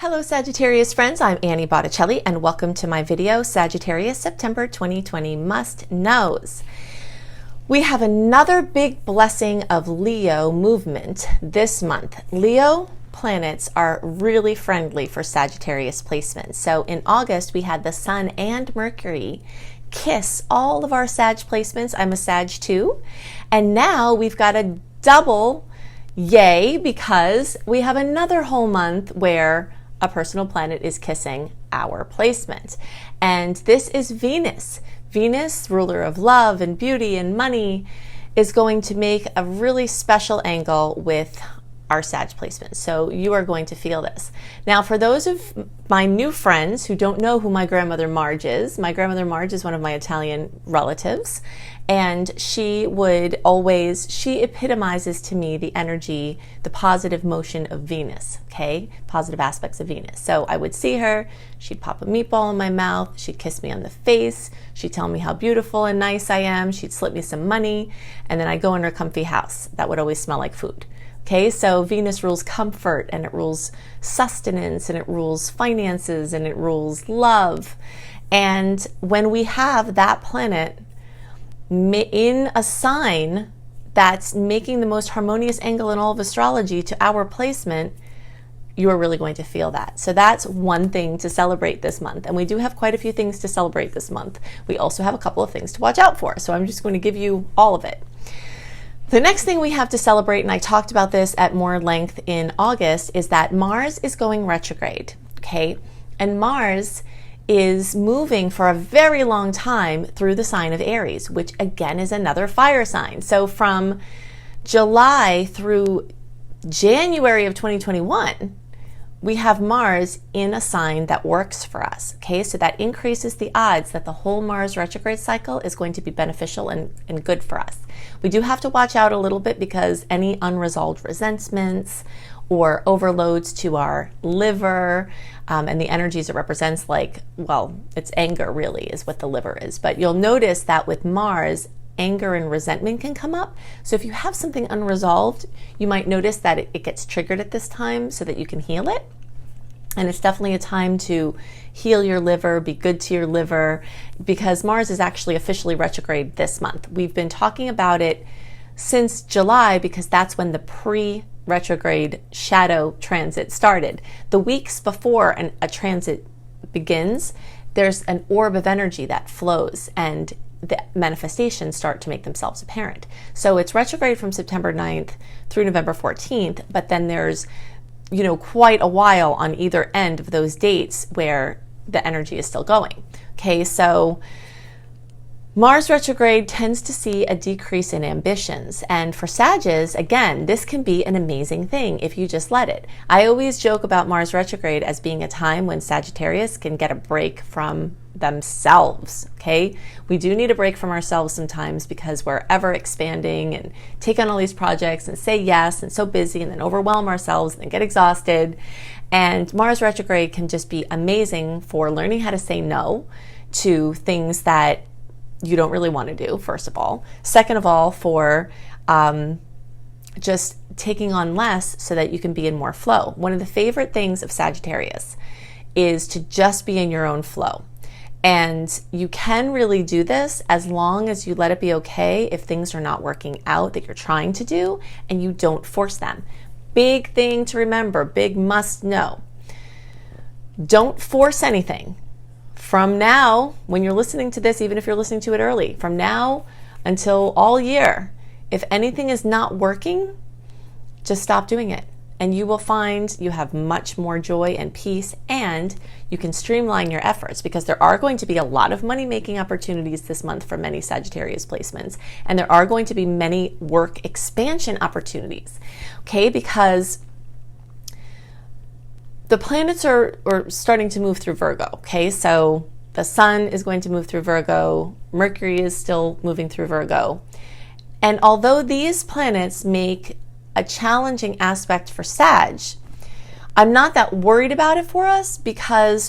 Hello Sagittarius friends, I'm Annie Botticelli and welcome to my video, Sagittarius September 2020 Must Knows. We have another big blessing of Leo movement this month. Leo planets are really friendly for Sagittarius placements. So in August, we had the Sun and Mercury kiss all of our Sag placements. I'm a Sag too. And now we've got a double yay because we have another whole month where a personal planet is kissing our placement. And this is Venus. Venus, ruler of love and beauty and money, is going to make a really special angle with our Sag placements. So you are going to feel this. Now, for those of my new friends who don't know who my grandmother Marge is, my grandmother Marge is one of my Italian relatives, and she epitomizes to me the energy, the positive motion of Venus, okay? Positive aspects of Venus. So I would see her, she'd pop a meatball in my mouth, she'd kiss me on the face, she'd tell me how beautiful and nice I am, she'd slip me some money, and then I'd go in her comfy house. That would always smell like food. Okay, so Venus rules comfort, and it rules sustenance, and it rules finances, and it rules love. And when we have that planet in a sign that's making the most harmonious angle in all of astrology to our placement, you are really going to feel that. So that's one thing to celebrate this month. And we do have quite a few things to celebrate this month. We also have a couple of things to watch out for. So I'm just going to give you all of it. The next thing we have to celebrate, and I talked about this at more length in August, is that Mars is going retrograde, okay? And Mars is moving for a very long time through the sign of Aries, which again is another fire sign. So from July through January of 2021, we have Mars in a sign that works for us, okay? So that increases the odds that the whole Mars retrograde cycle is going to be beneficial and good for us. We do have to watch out a little bit because any unresolved resentments or overloads to our liver and the energies it represents, like, well, it's anger really is what the liver is. But you'll notice that with Mars, anger and resentment can come up. So if you have something unresolved, you might notice that it gets triggered at this time so that you can heal it. And it's definitely a time to heal your liver, be good to your liver, because Mars is actually officially retrograde this month. We've been talking about it since July because that's when the pre-retrograde shadow transit started. The weeks before a transit begins, there's an orb of energy that flows and the manifestations start to make themselves apparent. So it's retrograde from September 9th through November 14th, but then there's quite a while on either end of those dates where the energy is still going. Okay, so Mars retrograde tends to see a decrease in ambitions. And for Sagittarius, again, this can be an amazing thing if you just let it. I always joke about Mars retrograde as being a time when Sagittarius can get a break from themselves, okay? We do need a break from ourselves sometimes because we're ever expanding and take on all these projects and say yes and so busy and then overwhelm ourselves and then get exhausted. And Mars retrograde can just be amazing for learning how to say no to things that you don't really want to do, first of all. Second of all, for just taking on less so that you can be in more flow. One of the favorite things of Sagittarius is to just be in your own flow. And you can really do this as long as you let it be okay if things are not working out that you're trying to do and you don't force them. Big thing to remember, big must know. Don't force anything. From now, when you're listening to this, even if you're listening to it early, from now until all year, if anything is not working, just stop doing it. And you will find you have much more joy and peace, and you can streamline your efforts because there are going to be a lot of money-making opportunities this month for many Sagittarius placements, and there are going to be many work expansion opportunities, okay? Because the planets are starting to move through Virgo, okay? So the Sun is going to move through Virgo, Mercury is still moving through Virgo. And although these planets make a challenging aspect for Sag, I'm not that worried about it for us because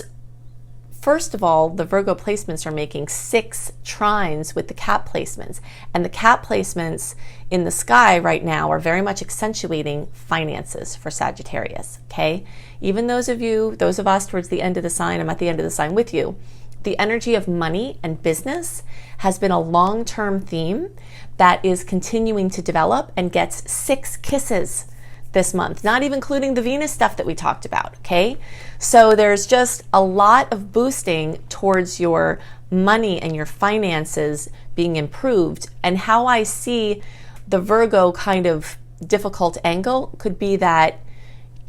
first of all, the Virgo placements are making 6 trines with the Cap placements. And the Cap placements in the sky right now are very much accentuating finances for Sagittarius, okay? Even those of us towards the end of the sign, I'm at the end of the sign with you, the energy of money and business has been a long-term theme that is continuing to develop and gets 6 kisses this month, not even including the Venus stuff that we talked about, okay? So there's just a lot of boosting towards your money and your finances being improved. And how I see the Virgo kind of difficult angle could be that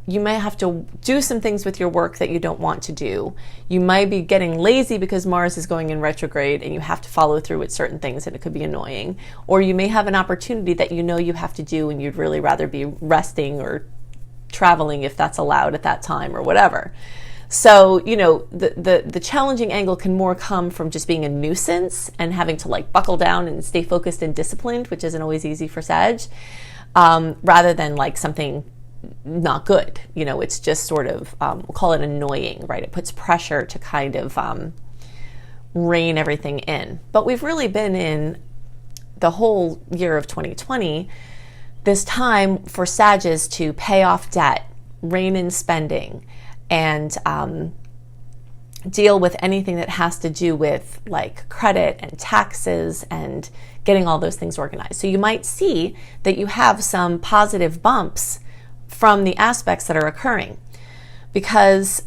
you might have to do some things with your work that you don't want to do. You might be getting lazy because Mars is going in retrograde and you have to follow through with certain things and it could be annoying. Or you may have an opportunity that you know you have to do and you'd really rather be resting or traveling if that's allowed at that time or whatever. So, you know, the challenging angle can more come from just being a nuisance and having to like buckle down and stay focused and disciplined, which isn't always easy for Sag, rather than like something not good. You know, it's just sort of, we'll call it annoying, right? It puts pressure to kind of rein everything in. But we've really been in the whole year of 2020, this time for Sages to pay off debt, rein in spending, and deal with anything that has to do with like credit and taxes and getting all those things organized. So you might see that you have some positive bumps from the aspects that are occurring, because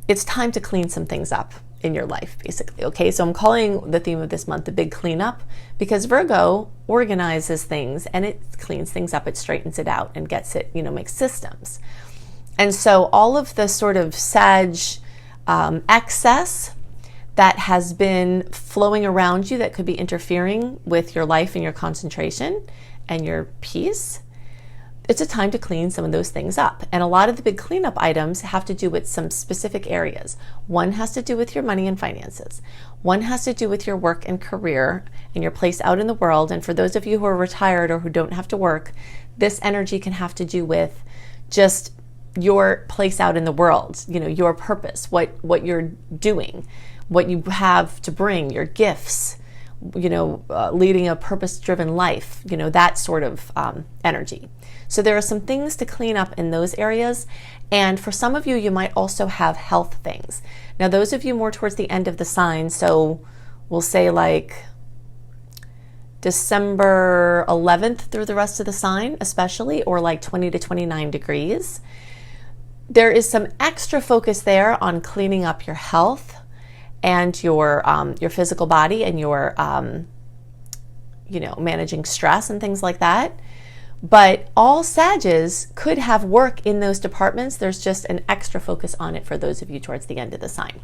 it's time to clean some things up in your life, basically. Okay, so I'm calling the theme of this month the big cleanup, because Virgo organizes things and it cleans things up, it straightens it out and gets it, you know, makes systems. And so all of the sort of Sag excess that has been flowing around you that could be interfering with your life and your concentration and your peace, it's a time to clean some of those things up. And a lot of the big cleanup items have to do with some specific areas. One has to do with your money and finances. One has to do with your work and career and your place out in the world. And for those of you who are retired or who don't have to work, this energy can have to do with just your place out in the world, you know, your purpose, what you're doing, what you have to bring, your gifts, you know, leading a purpose-driven life, you know, that sort of energy. So there are some things to clean up in those areas. And for some of you, you might also have health things. Now, those of you more towards the end of the sign, so we'll say like December 11th through the rest of the sign, especially, or like 20 to 29 degrees, there is some extra focus there on cleaning up your health and your physical body and your, you know, managing stress and things like that. But all Sages could have work in those departments. There's just an extra focus on it for those of you towards the end of the sign.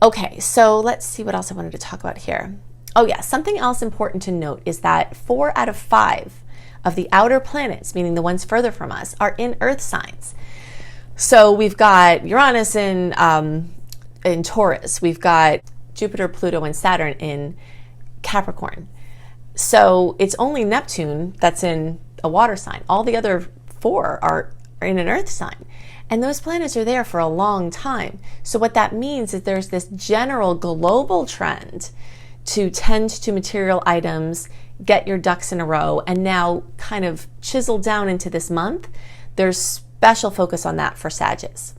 Okay, so let's see what else I wanted to talk about here. Oh yeah, something else important to note is that 4 out of 5 of the outer planets, meaning the ones further from us, are in Earth signs. So we've got Uranus in Taurus. We've got Jupiter, Pluto, and Saturn in Capricorn. So it's only Neptune that's in a water sign. All the other 4 are in an Earth sign. And those planets are there for a long time. So what that means is there's this general global trend to tend to material items, get your ducks in a row, and now kind of chisel down into this month. There's special focus on that for Sagittarius.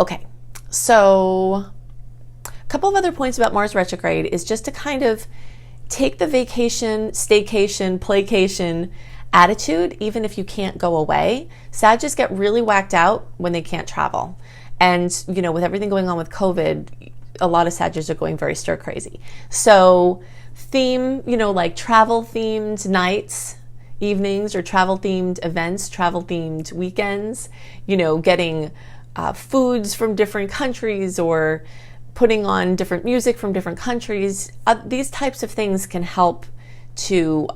Okay, so a couple of other points about Mars retrograde is just to kind of take the vacation, staycation, playcation attitude, even if you can't go away. Sagittarius get really whacked out when they can't travel. And, you know, with everything going on with COVID, a lot of Sagittarius are going very stir crazy. So theme, you know, like travel themed nights, evenings, or travel themed events, travel themed weekends, you know, getting foods from different countries or putting on different music from different countries. These types of things can help to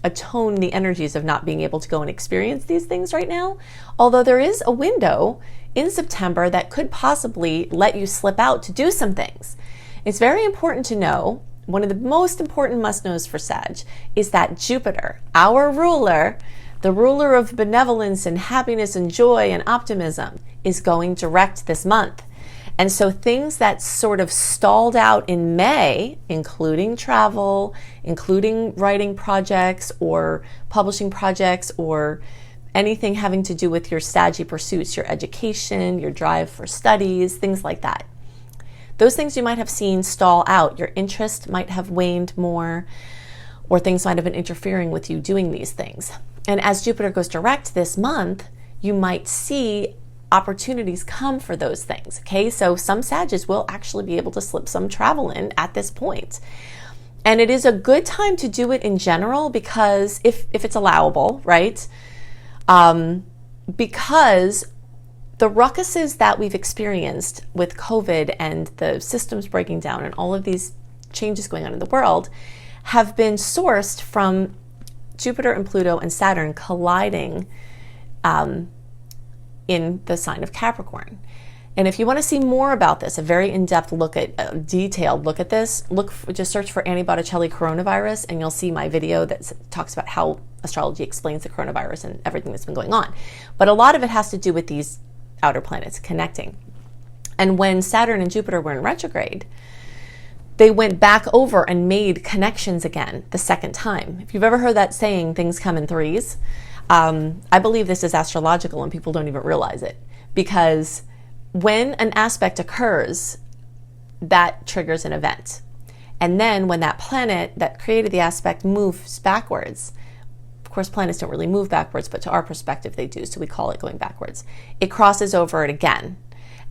atone the energies of not being able to go and experience these things right now. Although there is a window in September that could possibly let you slip out to do some things. It's very important to know, one of the most important must-knows for Sag is that Jupiter, our ruler, The ruler of benevolence and happiness and joy and optimism is going direct this month. And so things that sort of stalled out in May, including travel, including writing projects or publishing projects or anything having to do with your Saggy pursuits, your education, your drive for studies, things like that. Those things you might have seen stall out. Your interest might have waned more, or things might have been interfering with you doing these things. And as Jupiter goes direct this month, you might see opportunities come for those things. Okay, so some Sagittarius will actually be able to slip some travel in at this point. And it is a good time to do it in general because if it's allowable, right? Because the ruckuses that we've experienced with COVID and the systems breaking down and all of these changes going on in the world have been sourced from Jupiter and Pluto and Saturn colliding in the sign of Capricorn. And if you want to see more about this, a very in-depth look at, a detailed look at this, just search for Annie Botticelli coronavirus and you'll see my video that talks about how astrology explains the coronavirus and everything that's been going on. But a lot of it has to do with these outer planets connecting. And when Saturn and Jupiter were in retrograde, they went back over and made connections again the second time. If you've ever heard that saying, things come in threes, I believe this is astrological and people don't even realize it, because when an aspect occurs, that triggers an event. And then when that planet that created the aspect moves backwards, of course planets don't really move backwards, but to our perspective they do, so we call it going backwards. It crosses over it again.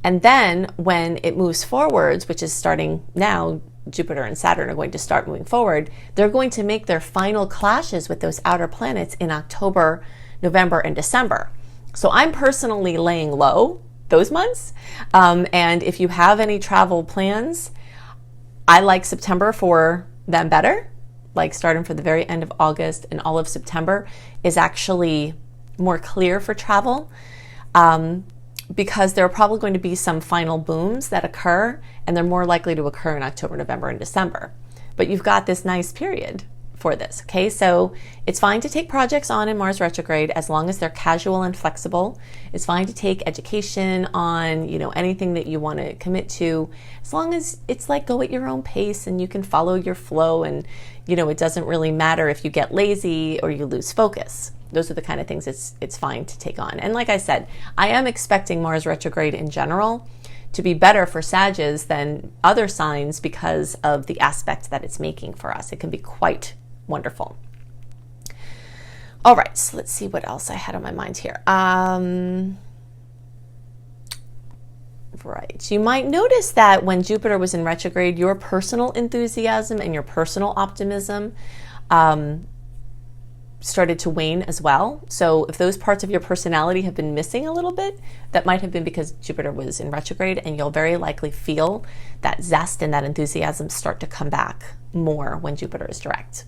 And then when it moves forwards, which is starting now, Jupiter and Saturn are going to start moving forward, they're going to make their final clashes with those outer planets in October, November, and December. So I'm personally laying low those months. And if you have any travel plans, I like September for them better. Like starting from the very end of August and all of September is actually more clear for travel. Because there are probably going to be some final booms that occur, and they're more likely to occur in October, November, and December. But you've got this nice period for this, okay? So it's fine to take projects on in Mars retrograde as long as they're casual and flexible. It's fine to take education on, anything that you want to commit to, as long as it's like go at your own pace and you can follow your flow and, it doesn't really matter if you get lazy or you lose focus. Those are the kind of things it's fine to take on. And like I said, I am expecting Mars retrograde in general to be better for Sagittarius than other signs because of the aspect that it's making for us. It can be quite wonderful. All right, so let's see what else I had on my mind here. Right. You might notice that when Jupiter was in retrograde, your personal enthusiasm and your personal optimism started to wane as well. So if those parts of your personality have been missing a little bit, that might have been because Jupiter was in retrograde, and you'll very likely feel that zest and that enthusiasm start to come back more when Jupiter is direct.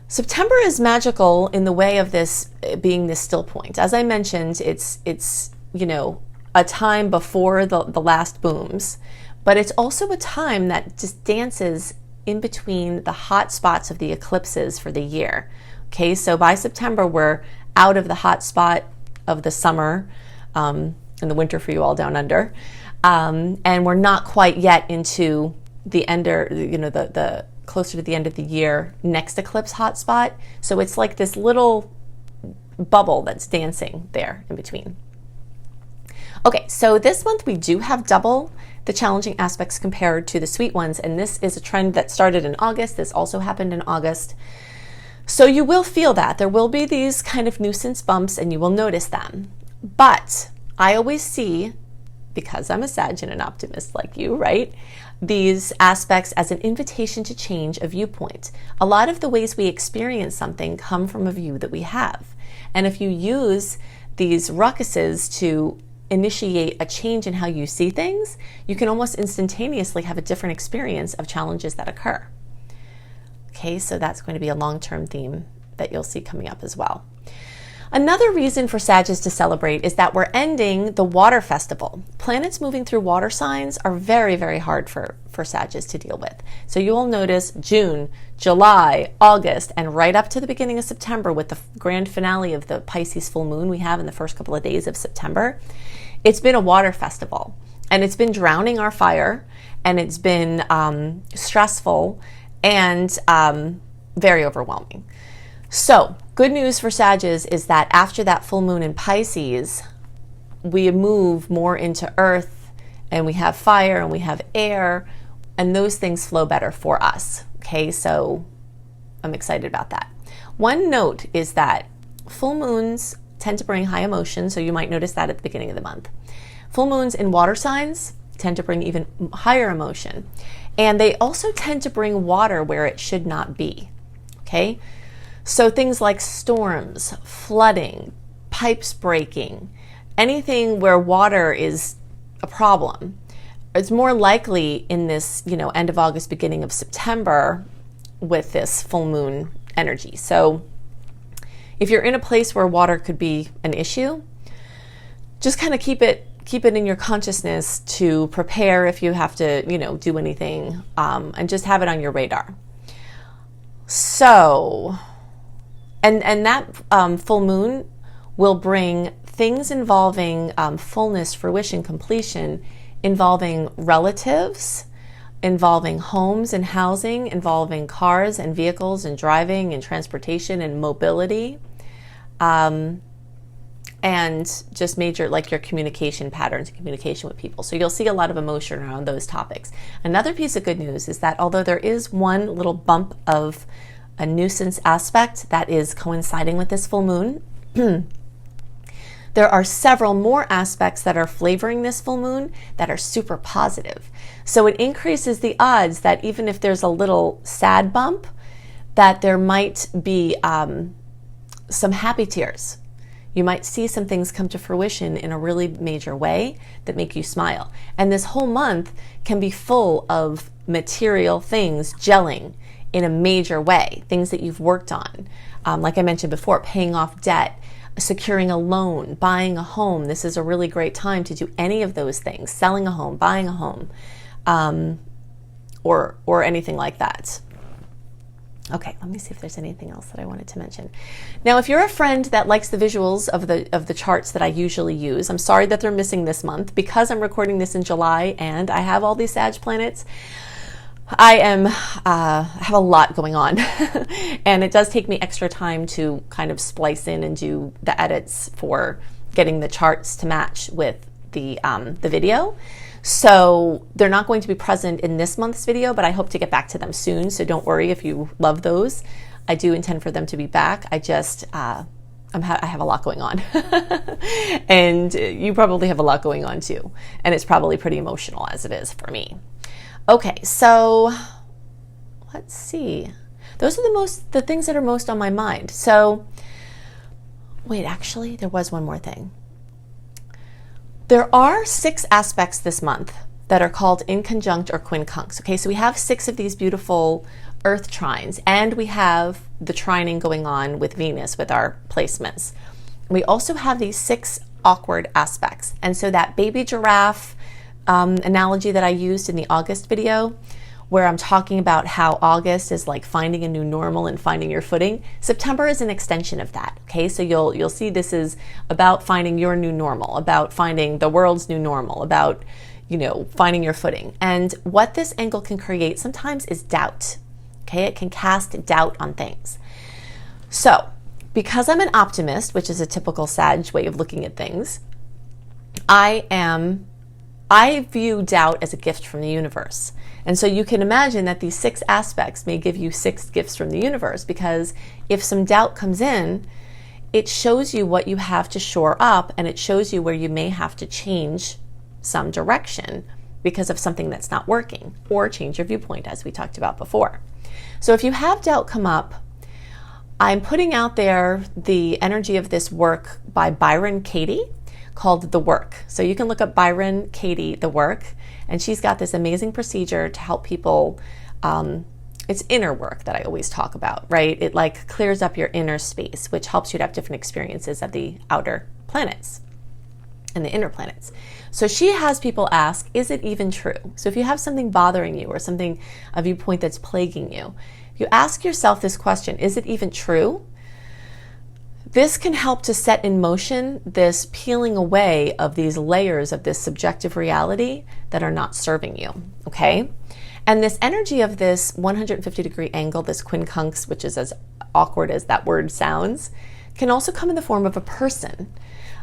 September is magical in the way of this being this still point. As I mentioned, it's a time before the last booms, but it's also a time that just dances in between the hot spots of the eclipses for the year. Okay, so by September, we're out of the hot spot of the summer and the winter for you all down under, and we're not quite yet into the end, or the closer to the end of the year next eclipse hot spot. So it's like this little bubble that's dancing there in between. Okay, so this month we do have double the challenging aspects compared to the sweet ones, and this is a trend that started in August. This also happened in August. So you will feel that. There will be these kind of nuisance bumps and you will notice them. But I always see, because I'm a Sag and an optimist like you, right, these aspects as an invitation to change a viewpoint. A lot of the ways we experience something come from a view that we have. And if you use these ruckuses to initiate a change in how you see things, you can almost instantaneously have a different experience of challenges that occur. Okay, so that's going to be a long-term theme that you'll see coming up as well. Another reason for Sagittarius to celebrate is that we're ending the water festival. Planets moving through water signs are very, very hard for Sagittarius to deal with. So you will notice June, July, August, and right up to the beginning of September with the grand finale of the Pisces full moon we have in the first couple of days of September. It's been a water festival, and it's been drowning our fire, and it's been stressful and very overwhelming. So, good news for Sagittarius is that after that full moon in Pisces, we move more into earth, and we have fire and we have air, and those things flow better for us. Okay, so I'm excited about that. One note is that full moons tend to bring high emotion, so you might notice that at the beginning of the month. Full moons in water signs tend to bring even higher emotion, and they also tend to bring water where it should not be. Okay? So things like storms, flooding, pipes breaking, anything where water is a problem, it's more likely in this, end of August, beginning of September with this full moon energy. So if you're in a place where water could be an issue, just kind of keep it in your consciousness to prepare if you have to, do anything, and just have it on your radar. So, and that full moon will bring things involving fullness, fruition, completion, involving relatives, involving homes and housing, involving cars and vehicles and driving and transportation and mobility, and just major, like your communication patterns and communication with people. So you'll see a lot of emotion around those topics. Another piece of good news is that although there is one little bump of a nuisance aspect that is coinciding with this full moon, there are several more aspects that are flavoring this full moon that are super positive. So it increases the odds that even if there's a little sad bump, that there might be some happy tears. You might see some things come to fruition in a really major way that make you smile. And this whole month can be full of material things gelling in a major way, things that you've worked on. Like I mentioned before, paying off debt, securing a loan, buying a home. This is a really great time to do any of those things, selling a home, buying a home, or anything like that. Okay, let me see if there's anything else that I wanted to mention. Now, if you're a friend that likes the visuals of the charts that I usually use, I'm sorry that they're missing this month because I'm recording this in July and I have all these Sag planets. I have a lot going on and it does take me extra time to kind of splice in and do the edits for getting the charts to match with the video. So they're not going to be present in this month's video, but I hope to get back to them soon. So don't worry if you love those. I do intend for them to be back. I just, I have a lot going on and you probably have a lot going on too. And it's probably pretty emotional as it is for me. Okay, so let's see. Those are the things that are most on my mind. So wait, actually there was one more thing. There are 6 aspects this month that are called inconjunct or quincunx. Okay, so we have 6 of these beautiful Earth trines, and we have the trining going on with Venus with our placements. We also have these 6 awkward aspects. And so that baby giraffe analogy that I used in the August video, where I'm talking about how August is like finding a new normal and finding your footing, September is an extension of that. Okay, so you'll see this is about finding your new normal, about finding the world's new normal, about finding your footing. And what this angle can create sometimes is doubt. Okay, it can cast doubt on things. So because I'm an optimist, which is a typical Sag way of looking at things, I view doubt as a gift from the universe. And so you can imagine that these 6 aspects may give you 6 gifts from the universe, because if some doubt comes in, it shows you what you have to shore up, and it shows you where you may have to change some direction because of something that's not working, or change your viewpoint, as we talked about before. So if you have doubt come up, I'm putting out there the energy of this work by Byron Katie called The Work. So you can look up Byron Katie, The Work, and she's got this amazing procedure to help people it's inner work that I always talk about, right? It like clears up your inner space, which helps you to have different experiences of the outer planets and the inner planets. So she has people ask, is it even true? So if you have something bothering you or something, a viewpoint that's plaguing you, you ask yourself this question, is it even true? This can help to set in motion this peeling away of these layers of this subjective reality that are not serving you, okay? And this energy of this 150-degree angle, this quincunx, which is as awkward as that word sounds, can also come in the form of a person.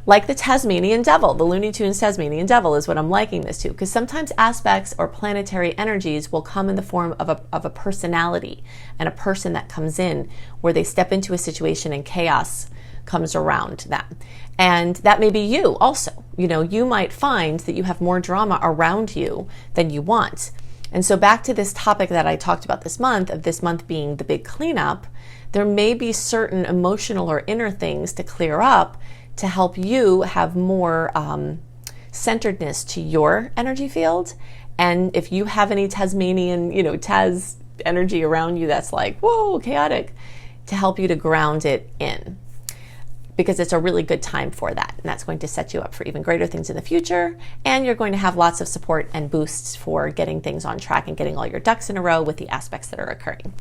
Like the Tasmanian devil, the Looney Tunes Tasmanian devil is what I'm liking this to, because sometimes aspects or planetary energies will come in the form of a personality and a person that comes in where they step into a situation and chaos comes around them. And that may be you also. You know, you might find that you have more drama around you than you want. And so back to this topic that I talked about this month, of this month being the big cleanup, there may be certain emotional or inner things to clear up to help you have more centeredness to your energy field. And if you have any Tasmanian, Taz energy around you that's like, whoa, chaotic, to help you to ground it in. Because it's a really good time for that. And that's going to set you up for even greater things in the future. And you're going to have lots of support and boosts for getting things on track and getting all your ducks in a row with the aspects that are occurring.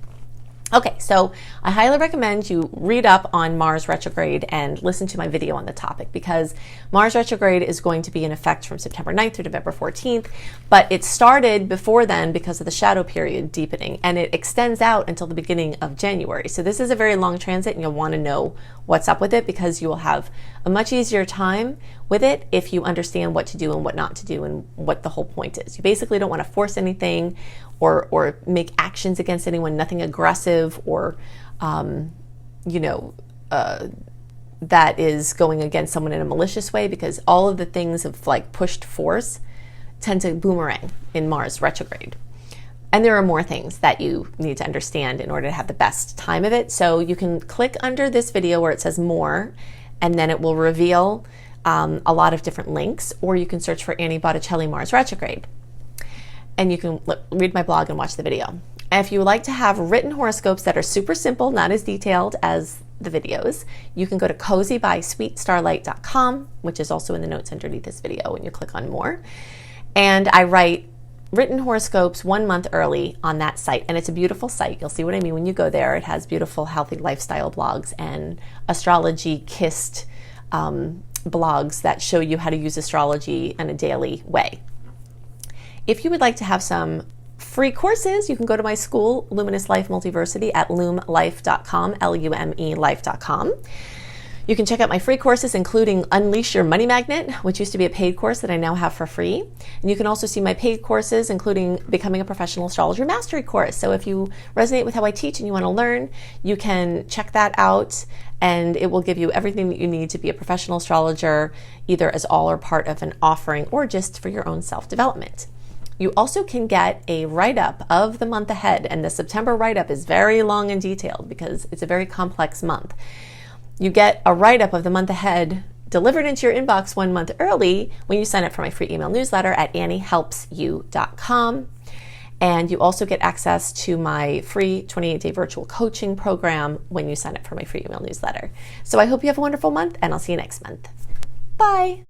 Okay, so I highly recommend you read up on Mars retrograde and listen to my video on the topic, because Mars retrograde is going to be in effect from September 9th through November 14th, but it started before then because of the shadow period deepening, and it extends out until the beginning of January. So this is a very long transit, and you'll want to know what's up with it, because you will have a much easier time with it if you understand what to do and what not to do and what the whole point is. You basically don't want to force anything or make actions against anyone, nothing aggressive or, that is going against someone in a malicious way, because all of the things of like pushed force tend to boomerang in Mars retrograde. And there are more things that you need to understand in order to have the best time of it. So you can click under this video where it says more, and then it will reveal a lot of different links, or you can search for Annie Botticelli Mars retrograde. And you can read my blog and watch the video. And if you would like to have written horoscopes that are super simple, not as detailed as the videos, you can go to cozybysweetstarlight.com, which is also in the notes underneath this video, and you click on more. And I write written horoscopes 1 month early on that site, and it's a beautiful site. You'll see what I mean when you go there. It has beautiful, healthy lifestyle blogs and astrology kissed blogs that show you how to use astrology in a daily way. If you would like to have some free courses, you can go to my school, Luminous Life Multiversity, at lumelife.com, L-U-M-E life.com. You can check out my free courses, including Unleash Your Money Magnet, which used to be a paid course that I now have for free. And you can also see my paid courses, including Becoming a Professional Astrologer Mastery course. So if you resonate with how I teach and you want to learn, you can check that out, and it will give you everything that you need to be a professional astrologer, either as all or part of an offering or just for your own self-development. You also can get a write-up of the month ahead, and the September write-up is very long and detailed because it's a very complex month. You get a write-up of the month ahead delivered into your inbox 1 month early when you sign up for my free email newsletter at anniehelpsyou.com. And you also get access to my free 28-day virtual coaching program when you sign up for my free email newsletter. So I hope you have a wonderful month, and I'll see you next month. Bye.